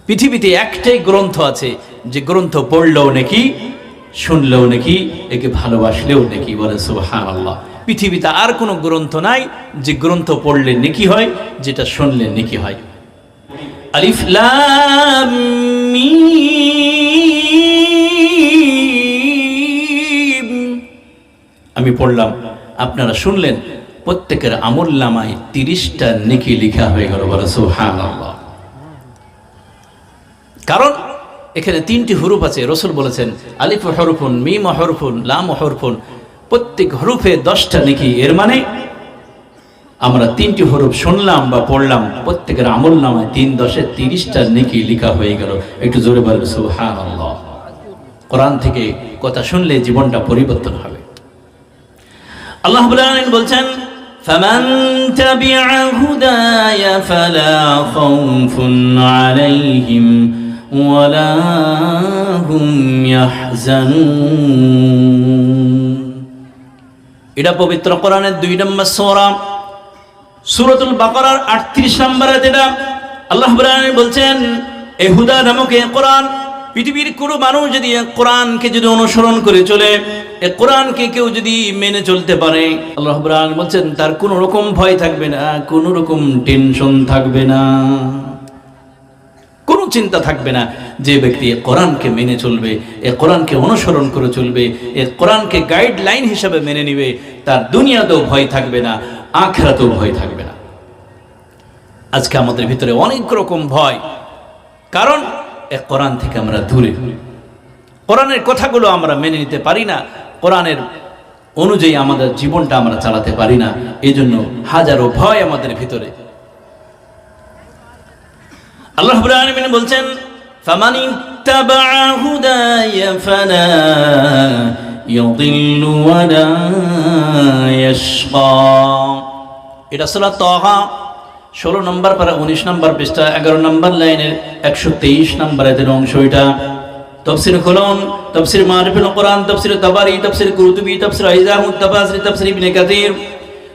পৃথিবীতে একটাই গ্রন্থ আছে যে গ্রন্থ পড়লেও নাকি, শুনলেও নাকি, একে ভালোবাসলেও নাকি। বলে সুবহানাল্লাহ। পৃথিবীতে আর কোনো গ্রন্থ নাই যে গ্রন্থ পড়লে নেকি হয়, যেটা শুনলে নেকি হয়। আলিফ লাম মিম। আমি পড়লাম, আপনারা শুনলেন, প্রত্যেকের আমলনামায় 30টা নেকি লেখা হয়ে গেল। বলে সুবহানাল্লাহ। কারণ এখানে 3টি হুরুফ আছে। রাসূল বলেছেন আলিফ হরফুন, মিম হরফুন, লাম হরফুন, প্রত্যেক হরফে 10টা নেকি। এর মানে আমরা 3টি হরফ শুনলাম বা পড়লাম, প্রত্যেকের আমলনামায় 3 10 30টা নেকি লেখা হয়ে গেল। একটু জোরে বলুন সুবহানাল্লাহ। কোরআন থেকে কথা শুনলে জীবনটা পরিবর্তন হবে। আল্লাহ রাব্বুল আলামিন বলছেন ফামান তাবিআ হুদায়া ফালা খাউফুন আলাইহিম ওয়ালা হুম ইয়াহজানুন। এটা পবিত্র কোরআনের 2 নম্বর সূরা সূরাতুল বাকারার 38 নম্বর আয়াত। এটা আল্লাহ রাব্বুল আলামিন বলছেন এই হুদা নামক এই কোরআন, পৃথিবীর কোনো মানুষ যদি কোরআনকে যদি অনুসরণ করে চলে, এই কোরআনকে কেউ যদি মেনে চলতে পারে, আল্লাহ রাব্বুল আলামিন বলছেন তার কোনো রকম ভয় থাকবে না, কোনো রকম টেনশন থাকবে না, কোনো চিন্তা থাকবে না। যে ব্যক্তি এই কোরআনকে মেনে চলবে, এই কোরআনকে অনুসরণ করে চলবে, এই কোরআনকে গাইডলাইন হিসেবে মেনে নিবে, তার দুনিয়াতেও ভয় থাকবে না, আখিরাতেও ভয় থাকবে না। আজকে আমাদের ভিতরে অনেক রকম ভয়, কারণ এই কোরআন থেকে আমরা দূরে, কোরআনের কথাগুলো আমরা মেনে নিতে পারি না, কোরআনের অনুযায়ী আমাদের জীবনটা আমরা চালাতে পারি না। এই জন্য হাজারো ভয় আমাদের ভিতরে। আল্লাহ রাব্বুল আলামিন বলছেন ফামান ইত্তাবাআ হুদায়া ফালা ইয়াদিল্লু ওয়ালা ইয়াশকা। এটা সূরা তাহা 16 নম্বর পারা 19 নম্বর পৃষ্ঠা 11 নম্বর লাইনের 123 নম্বর আয়াতের অংশ। এটা তাফসীর খুলুন, তাফসীর মারিফুল কোরআন, তাফসীর তাবারি, তাফসীর কুরতুবী, তাফসীর ইজামুত তাফসীর, তাফসীর ইবনে কাসির,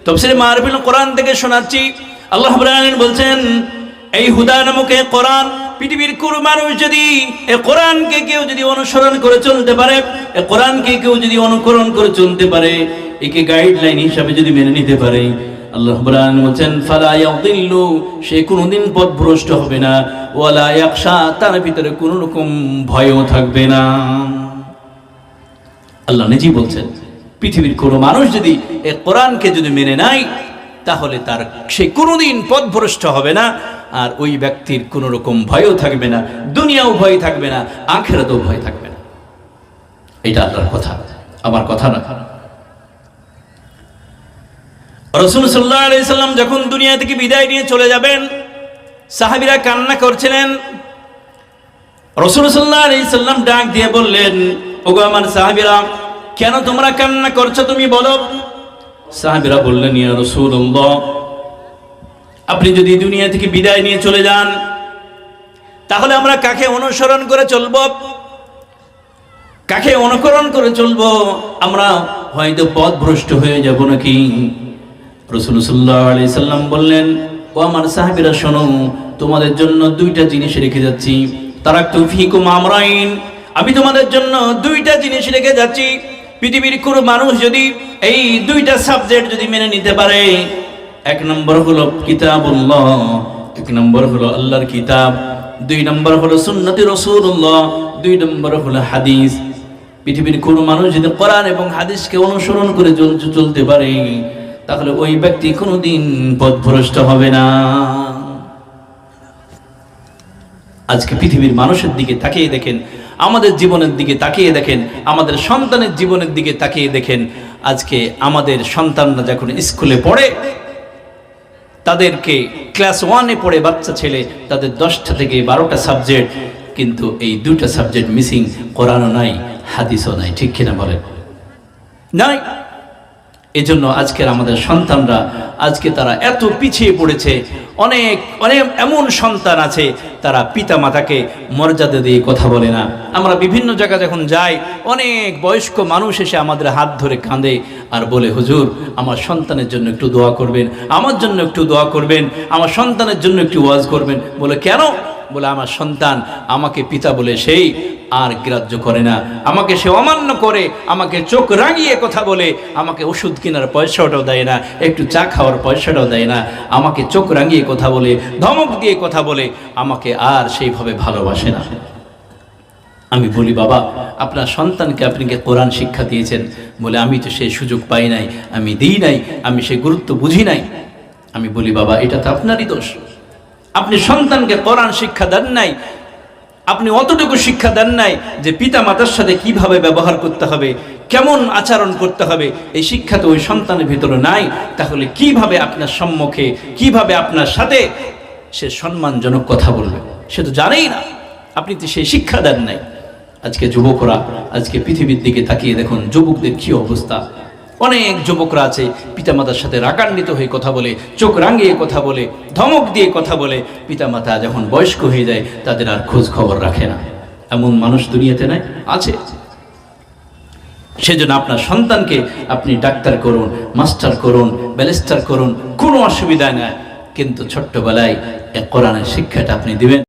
তাফসীর মারিফুল কোরআন থেকে শোনাচ্ছি। আল্লাহ রাব্বুল আলামিন বলছেন এই হুদা নামক এই কোরআন, পৃথিবীর কোনো মানুষ যদি এই কোরআনকে কেউ যদি অনুসরণ করে চলতে পারে, এই কোরআনকে কেউ যদি অনুকরণ করে চলতে পারে, একে গাইডলাইন হিসাবে যদি মেনে নিতে পারে, আল্লাহ রাব্বুল আলামিন বলেন ফালা ইয়াদিল্লু, সে কোনোদিন পথভ্রষ্ট হবে না, ওয়ালা ইয়াখশা, তার ভিতরে কোনো রকম ভয়ও থাকবে না। আল্লাহ নিজেই বলছেন পৃথিবীর কোনো মানুষ যদি এই কোরআনকে যদি মেনে নেয়, তাহলে তার সে কোনোদিন পথভ্রষ্ট হবে না, আর ওই ব্যক্তির কোনো রকম ভয়ও থাকবে না, দুনিয়াও ভয় থাকবে না, আখিরাতেও ভয় থাকবে না। এটা আল্লাহর কথা, আমার কথা না। রাসূল সাল্লাল্লাহু আলাইহি সাল্লাম যখন দুনিয়া থেকে বিদায় নিয়ে চলে যাবেন, সাহাবীরা কান্না করছিলেন। রাসূল সাল্লাল্লাহু আলাইহি সাল্লাম ডাক দিয়ে বললেন, ওগো আমার সাহাবীরা, কেন তোমরা কান্না করছো, তুমি বলো। সাহাবীরা বললেন, ইয়া রাসূলুল্লাহ, আপনি যদি দুনিয়া থেকে বিদায় নিয়ে চলে যান, তাহলে আমরা কাকে অনুসরণ করে চলবো, কাকে অনুকরণ করে চলবো? আমরা হয়তো পথভ্রষ্ট হয়ে যাব নাকি? রাসূল সাল্লাল্লাহু আলাইহি সাল্লাম বললেন, ও আমার সাহাবীরা শোনো, তোমাদের জন্য 2টা জিনিস রেখে যাচ্ছি। তারাকতু ফীকুম আমরাইন, আমি তোমাদের জন্য 2টা জিনিস রেখে যাচ্ছি। পৃথিবীর কোনো মানুষ যদি এই 2টা সাবজেক্ট যদি মেনে নিতে পারে, 1 নম্বর হলো কিতাবুল্লাহ, 1 নম্বর হলো আল্লাহর কিতাব, 2 নম্বর হলো সুন্নতি রাসূলুল্লাহ, 2 নম্বর হলো হাদিস। পৃথিবীর কোনো মানুষ যদি কোরআন এবং হাদিসকে অনুসরণ করে চলতে পারে, তাহলে ওই ব্যক্তি কোনোদিন পথভ্রষ্ট হবে না। আজকে পৃথিবীর মানুষের দিকে তাকিয়ে দেখেন, আমাদের জীবনের দিকে তাকিয়ে দেখেন, আমাদের সন্তানের জীবনের দিকে তাকিয়ে দেখেন। আজকে আমাদের সন্তানরা যখন স্কুলে পড়ে, তাদেরকে ক্লাস 1-এ পড়ে বাচ্চা ছেলে, তাদের 10টা থেকে 12টা সাবজেক্ট, কিন্তু এই 2টা সাবজেক্ট মিসিং, কোরআনও নাই, হাদিসও নাই। ঠিক কিনা বলেন? নাই। এজন্য আজকের আমাদের সন্তানরা আজকে তারা এত পিছিয়ে পড়েছে। অনেক অনেক এমন সন্তান আছে তারা পিতা মাতাকে মর্যাদা দিয়ে কথা বলে না। আমরা বিভিন্ন জায়গা যখন যাই, অনেক বয়স্ক মানুষ এসে আমাদের হাত ধরে কাঁদে আর বলে, হুজুর আমার সন্তানের জন্য একটু দোয়া করবেন, আমার জন্য একটু দোয়া করবেন, আমার সন্তানের জন্য একটু ওয়াজ করবেন। বলে কেন? বলে আমার সন্তান আমাকে পিতা বলে সেই আর গ্রাহ্য করে না, আমাকে সে অমান্য করে, আমাকে চোখ রাঙিয়ে কথা বলে, আমাকে ওষুধ কেনার পয়সাটাও দেয় না, একটু চা খাওয়ার পয়সাটাও দেয় না, আমাকে চোখ রাঙিয়ে কথা বলে, ধমক দিয়ে কথা বলে, আমাকে আর সেইভাবে ভালোবাসে না। আমি বলি বাবা আপনার সন্তানকে আপনি কি কোরআন শিক্ষা দিয়েছেন? বলে আমি তো সেই সুযোগ পাই নাই, আমি দিই নাই, আমি সেই গুরুত্ব বুঝি নাই। আমি বলি বাবা এটা তো আপনারই দোষ, আপনি সন্তানকে কোরআন শিক্ষা দেন নাই, আপনি অতটুকু শিক্ষা দেন নাই যে পিতা মাতার সাথে কিভাবে ব্যবহার করতে হবে, কেমন আচরণ করতে হবে, এই শিক্ষা তো ওই সন্তানের ভিতরে নাই। তাহলে কিভাবে আপনার সম্মুখে, কিভাবে আপনার সাথে সে সম্মানজনক কথা বলবে? সে তো জানেই না, আপনি তো সেই শিক্ষা দেন নাই। আজকে যুবকরা, আজকে পৃথিবীর দিকে তাকিয়ে দেখুন যুবকদের কি অবস্থা। অনেক যুবকরা আছে পিতামাতার সাথে রাগান্বিত হয়ে কথা বলে, চোখ রাঙিয়ে কথা বলে, ধমক দিয়ে কথা বলে, পিতামাতা যখন বয়স্ক হয়ে যায় তাদের আর খোঁজ খবর রাখে না। এমন মানুষ দুনিয়াতে নাই, আছে। সেজন্য আপনার সন্তানকে আপনি ডাক্তার করুন, মাস্টার করুন, ব্যারিস্টার করুন, কোনো অসুবিধা নাই, কিন্তু ছোট্টবেলায় কোরআনের শিক্ষাটা আপনি দিবেন।